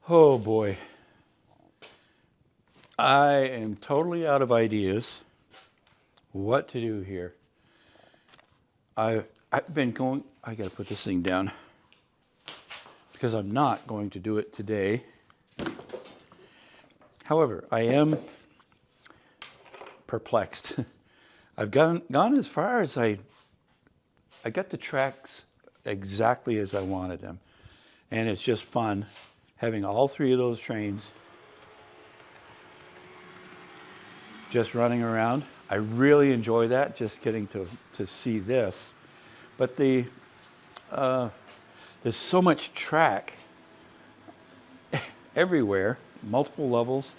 Oh boy. I am totally out of ideas what to do here. I've been going, I gotta put this thing down because I'm not going to do it today. However, I am perplexed. I've gone as far as I got the tracks exactly as I wanted them. And it's just fun having all three of those trains just running around. I really enjoy that, just getting to see this. But there's so much track everywhere, multiple levels.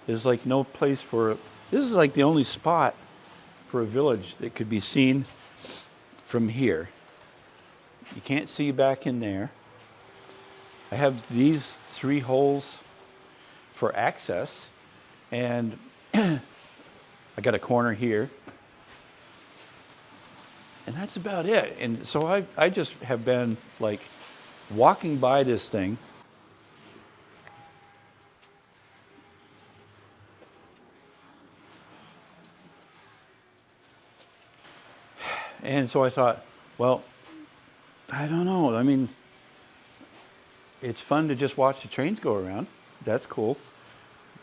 There's like no place for, this is like the only spot for a village that could be seen from here. You can't see back in there. I have these 3 holes for access, and I got a corner here. And that's about it. And so I just have been like walking by this thing. And so I thought, well, I don't know. I mean, it's fun to just watch the trains go around. That's cool.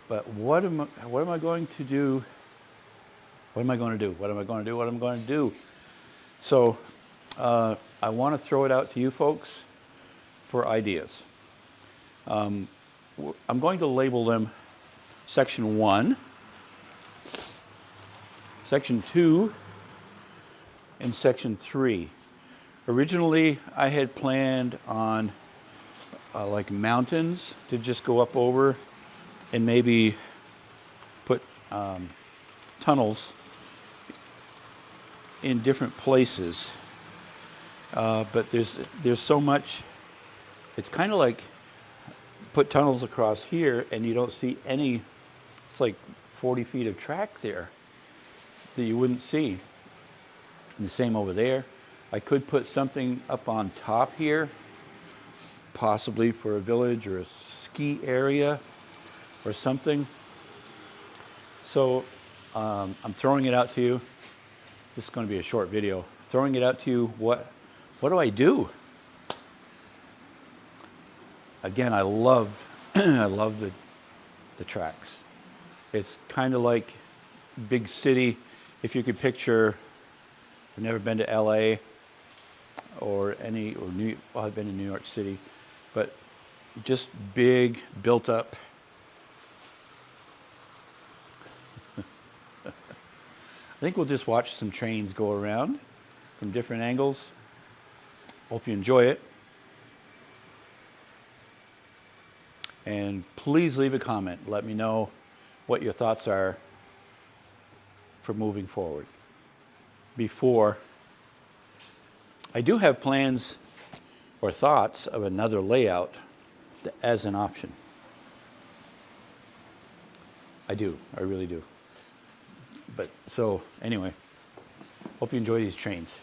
But what am I going to do? What am I going to do? What am I going to do? What am I going to do? So I want to throw it out to you folks for ideas. I'm going to label them Section 1, Section 2, and Section 3. Originally, I had planned on like mountains to just go up over and maybe put tunnels in different places. But there's so much, it's kind of like put tunnels across here and you don't see any, it's like 40 feet of track there that you wouldn't see. And the same over there. I could put something up on top here, possibly for a village or a ski area or something. So I'm throwing it out to you. This is going to be a short video. Throwing it out to you, what do I do? Again, I love I love the tracks. It's kind of like big city. If you could picture, I've never been to LA or well, I've been to New York City, but just big, built up. I think we'll just watch some trains go around from different angles. Hope you enjoy it. And please leave a comment. Let me know what your thoughts are for moving forward. Before, I do have plans or thoughts of another layout as an option. I do, I really do. But so anyway, hope you enjoy these trains.